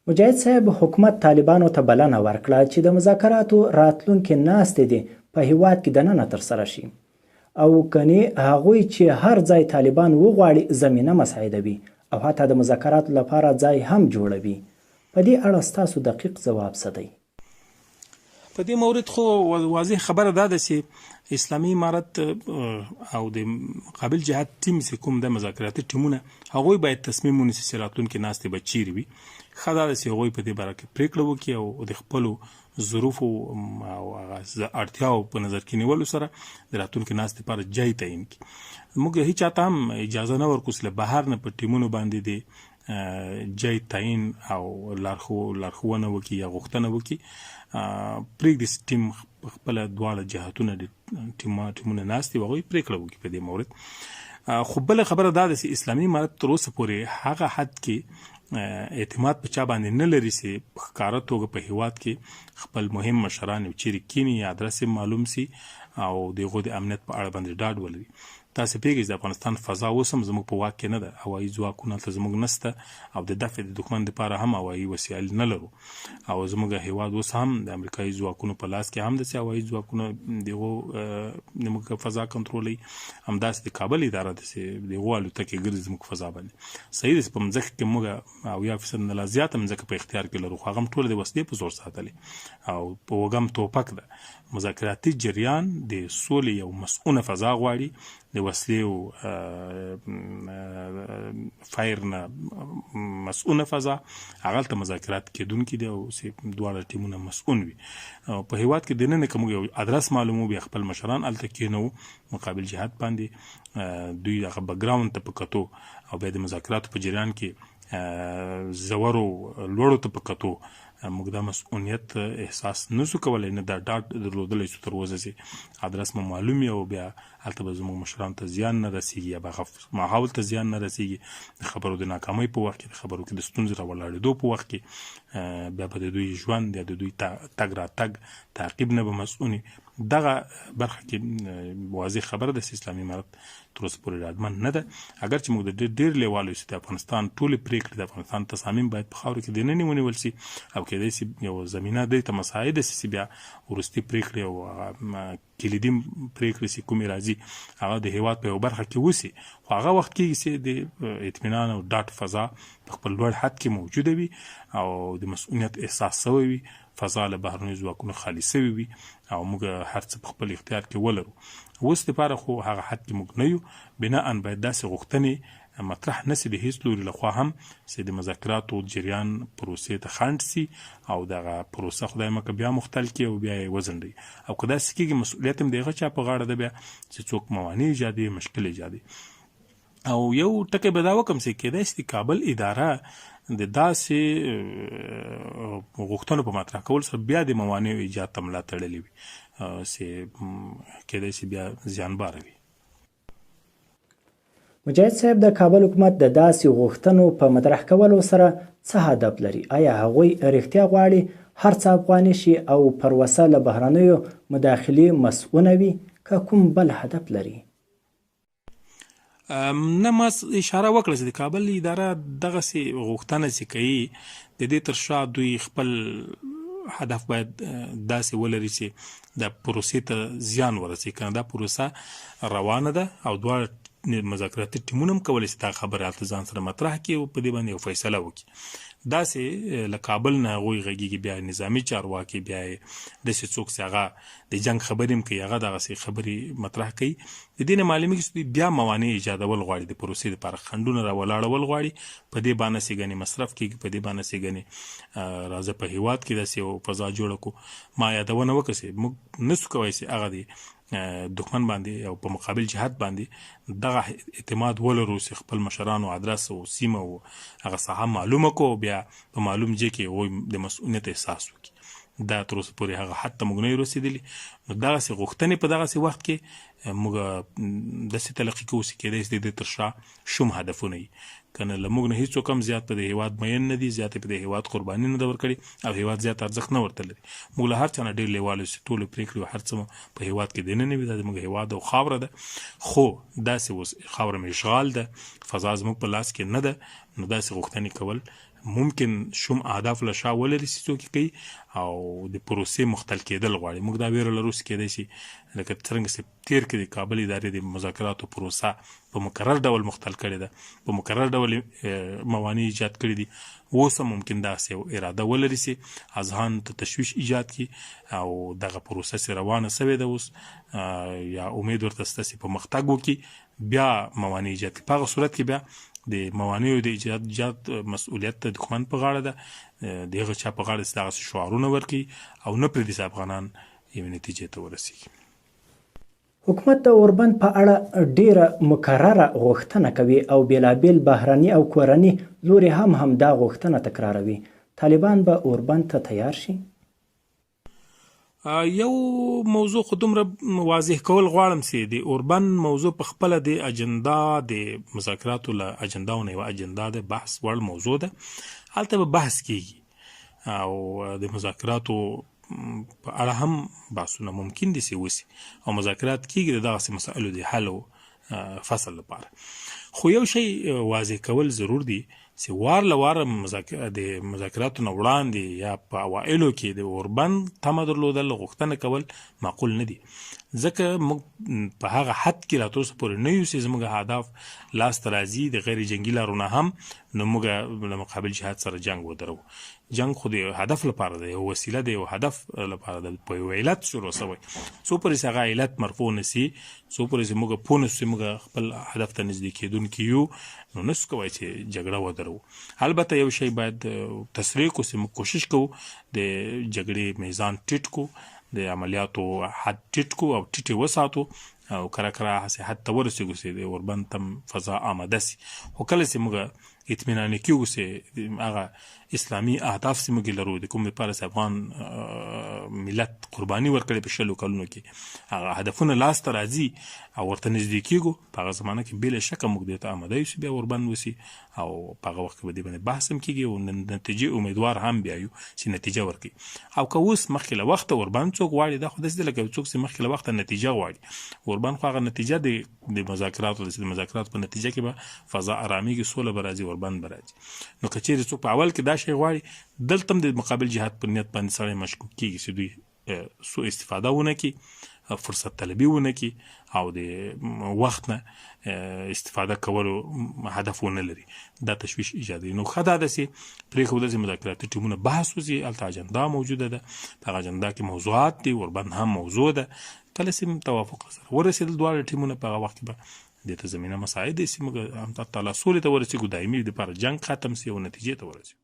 مجاهد صاحب حکومت طالبانو ته بلنه ورکړه چې د مذاکراتو راتلونکې ناستې دې په هیواد کې دننه ترسره شي او کني هغوی چې هر ځای طالبان وغواړي زمینه مساعدوي او حتی د مذاکراتو لپاره ځای هم جوړوي. په دې اړه ستاسو دقیق ځواب څه دی؟ په دې مورد خو واضح خبره ده چې اسلامي امارت او د مقابل جهات ټیم چې کوم د مذاکراتي ټیمونه هغوی باید تصمیم ونیسي چې راتلونکي ناستې به چیرې وي. ښه دا ده چې هغوی په دې باره کې پرېکړه وکړي او د خپلو ظروفو او اړتیاو په نظر کې نیولو سره د راتلونکي ناستې لپاره ځای تعیین کړي. موږ هیڅ چاته هم اجازه نه ورکوو چې له بهر نه په ټیمونو باندې د ځای تعیین او لارښوونه وکړي یا غوښتنه وکړي. پرېږدي چې ټیم خپله دواړه جهتونه د ټیمونه ناست دي هغوی پرېکړه وکړي په دې مورد. خو بله خبره دا ده چې اسلامي امارت تر اوسه پورې هغه حد کې اعتماد په چا باندې نه لري چې په ښکاره توګه په هیواد کې خپل مهم مشران یو چیرې کیني یا ادرس معلوم سي او د هغو د امنیت په اړه باندې ډاډ ولري. تاسې پوهېږئ چې د افغانستان فضا اوس هم زموږ په واک کې نه ده، هوایي ځواکونه هلته زموږ نشته او د دفع د دښمن دپاره هم هوایي وسایل نه لرو او زموږ هیواد اوس هم د امریکایي ځواکونو په لاس کې هم داسې هوایي ځواکونه د هغو زموږ فضا کنټرولوي. همداسې د کابل اداره ده چې د هغو الوتکې ګرځي زموږ فضا باندې. صحیح ده چې په مځکه کې موږ 80% نه لا زیاته مځکه په اختیار کې لرو، خو هغه هم ټوله د وسلې په زور ساتلې او په وږم توپک ده. مذاکراتي جریان د سولې یو مسؤونه فضا غواړي، د وسلې او فایر نه مسؤونه فضا. هغلته مذاکرات کېدونکي دي او دواړه ټیمونه مسؤون وي. په هیواد کې دننه که موږ یو ادرس معلومو بیا خپل مشران هلته کېنوو مقابل جهات باندې دوی هغه بکګراوند ته په کتو او بیا د مذاکراتو په جریان کې ژورو لوړو ته په کتو موږ دا مسؤلیت احساس نسو کولی، نه دا ډاډ درلودلی چې تر اوسه چې ادرس مو معلوم وي او بیا هلته به زموږ مشرانو ته زیان نه رسېږي یا به ماحول ته زیان نه رسېږي. د خبرو د ناکامۍ په وخت کې، د خبرو کې د ستونزې راولاړېدو په وخت کې بیا به د دوی ژوند یا د دوی تګ راتګ تعقیب نه به مسؤوني. دغه برخه کې واضح خبره ده چې اسلامي امارت تر اوسه پورې ډاډمن نه ده. اگر چې موږ د ډېر لیوالو چې د افغانستان ټولې پرېکړې د افغانستان تصامیم باید په خاورو کې دننه ونیول شي او کېدای شي یو زمینه دوی ته مساعده شي چې بیا وروستي پرېکړې او کلیدي پرېکړې چې کومې راځي هغه د هیواد په یو برخه کې وشي. خو هغه وخت کېږي چې د اطمینان او ډاډ فضا په خپل لوړ حد کې موجوده وي او د مسؤلیت احساس شوی وي، فضا له بهرنیو ځواکونو خالي شوي وي او موږ هر څه په خپل اختیار کې ولرو. اوس دپاره خو هغه حد کې موږ نه یو. بناءً باید داسې غوښتنې مطرح نسي د هیڅ لوري لخوا هم چې د مذاکراتو جریان پروسې ته خنډ سي او دغه پروسه خدای مکه بیا مختل کړي او بیا یې وځنډوي. او که داسې کېږي مسؤلیت هم د هغه چا په غاړه ده بیا چې څوک موانع ایجادوي، مشکل ایجادوي. او یو ټکی به دا وکړم چې کېدای شي د کابل اداره د داسې غوښتنو په مطرح کول سره بیا د موانعو ایجاد ته ملا تړلې وي چې کېدای شي بیا زیانباره وي. مجاهد صاحب، د کابل حکومت د داسې غوښتنو په مطرح کولو سره څه هدف لري؟ آیا هغوی رښتیا غواړي هر څه افغاني شي او پروسه له بهرنیو مداخلې مسؤونه وي که کوم بل هدف لري؟ نه، ما اشاره وکړه چې د کابل اداره دغسې غوښتنه چې کوي د دې تر شا دوی خپل هدف باید داسې ولري چې د پروسې ته زیان ورسي. کنه دا پروسه روانه ده او دواړه مذاکراتي ټیمونه هم کولی شي دا خبره هلته ځان سره مطرح کړي او په دې باندې یو فیصله وکړي. داسې له کابل نه هغوی غږېږي بیا نظامي چارواکي بیا یې داسې څوک چې هغه د جنګ خبرې هم کوي هغه دغسې خبرې مطرح کوي. د دې نه معلومېږي چې دوی بیا موانع ایجادول غواړي، د پروسې دپاره خنډونه راولاړول غواړي. په دې باندې چې ګنې مصرف کېږي، په دې باندې چې ګنې راځه په هېواد کې داسې یو فضا جوړه کړو. ما یادونه وکړه چې موږ نسو کولی چې هغه د دښمن باندې او په مقابل جهات باندې دغه اعتماد ولرو چې خپل مشرانو ادرس او سیمه او هغه ساحه معلومه کړو بیا په معلوم ځای کې هغوی د مسؤلیت احساس وکړي. دا تر اوسه پورې هغه حد ته موږ نه یو رسېدلي. نو دغسې غوښتنې په دغسې وخت کې موږ داسې تلقي کوو چې کېدای شي د دې تر شا شوم هدفونه وي. که نه له موږ نه هېڅوک هم زیات په د هېواد مین نه دي، زیات په د هېواد قرباني نه ده ورکړې او هېواد زیات ارزښت نه ورته لري. موږ له هر چا نه ډېر لیوال یو چې ټولې پرېکړې او هر څه په هېواد کې دننه وي. دا زموږ هېواد او خاوره ده، خو داسې اوس خاوره مې اشغال ده، فضا زموږ په لاس کې نه ده. نو داسې غوښتنې کول ممکن شوم اهداف له شا ولري چې څوک کوي او د پروسې مختل کېدل غواړي. موږ دا ویره لرو چې کېدای شي لکه څرنګه چې تیر کې د کابل ادارې د مذاکراتو پروسه په مکرر ډول مختل کړې ده، په مکرر ډول موانع ایجاد کړي دي، اوس هم ممکن داسې یو اراده ولري چې اذهان ته تشویش ایجاد کړي او دغه پروسه چې روانه سوې ده اوس یا امید ورته شته چې په مختګ وکړي بیا موانع ایجاد کړي. په هغه صورت کې بیا د موانعو د ایجاد مسؤلیت د دښمن په غاړه ده، د هغه چا په غاړه چې دغسې شعارونه ورکړي او نه پرېږدي چې افغانان یوې نتیجې ته ورسېږي. حکومت د اوربند په اړه ډیره مکرره غوښتنه کوي او بېلابېل بهرني او کورني لوري هم دا غوښتنه تکراروي. طالبان به اوربند ته تیار شي؟ یو موضوع خو دومره واضح کول غواړم چې د اوربند موضوع په خپله د اجندا د مذاکراتو له اجنداونه یوه اجندا د بحث وړ موضوع ده. هلته به بحث کیږي او د مذاکراتو په اړه هم بحثونه ممکن دي چې وسي او مذاکرات کیږي د دغسې مسایلو د حل او فصل لپاره. خو یو شی واضح کول ضرور دي چې وار له واره د مذاکراتو نه وړاندې یا په اوایلو کې د اوربند تمه درلودل غوښتنه کول معقول نه دي، ځکه موږ په هغه حد کې را تر اوسه پورې نه یو چې زموږ هدف لاسته راځي د غیر جنګي لارو نه هم نو موږ له مقابل جهاد سره جنګ ودرو. جنګ خو د هدف لپاره ده، یو وسیله ده، یو هدف لپاره ده، په یو علت شروع شوی. څو پورې چې هغه علت مرفوع نه سي، څو پورې چې موږ پوه نه سو چې موږ خپل هدف ته نږدې کېدونکي یو، نو نسو کولی چې جګړه ودرو. البته یو شی باید تصریح کړو چې موږ کوشش کوو د جګړې میزان ټیټ کړو، د عملیاتو حد ټیټ کړو او ټیټ وساتو او کله کله هسې حد ته ورسېږو چې د اوربند تم فضا آماده سي. خو کله چې موږ اطمینان کېږو چې هغه اسلامي اهداف چې موږ لرو د کوم لپاره چې افغان ملت قرباني ورکړې په 60 کلونو کې هغه هدفونه لاسته راځي او ورته نږدې کېږو، په هغه زمانه کې بې له شکه موږ دې ته آماده یو چې بیا اوربند وسي او په هغه وخت کې به دې باندې بحث هم کېږي او نتیجې امیدوار هم بیا یو چې نتیجه ورکړي. او که اوس مخکې له وخته اوربند څوک غواړي، دا خو داسې ده لکه څوک چې مخکې له وخته نتیجه غواړي. اوربند خو هغه نتیجه د مذاکراتو ده چې د مذاکراتو په نتیجه کې به فضا ارامېږي، سوله به راځي، اوربند به راځي. نو که چیرې څوک په اول کې دا شی غواړي، دلته هم د مقابل جهاد پر نیت باندې سړی مشکوک کېږي چې دوی سوء استفاده ونه کړي، فرصت طلبي ونه کړي او د وخت نه استفاده کولو هدف ونه لري، دا تشویش ایجادوي. نو ښه دا ده چې پرېښودل چې مذاکراتي ټیمونه بحث وشي، هلته اجندا موجوده ده، په هغه اجندا کې موضوعات دي، اوربند هم موضوع ده. کله چې توافق سره ورسېدل دواړه ټیمونه په هغه وخت کې به دې ته زمینه مساعد دي چې موږ هم تعالی سولې ته ورسېږو، دایمي دپاره جنګ ختم سي او نتیجې ته ورسېږو.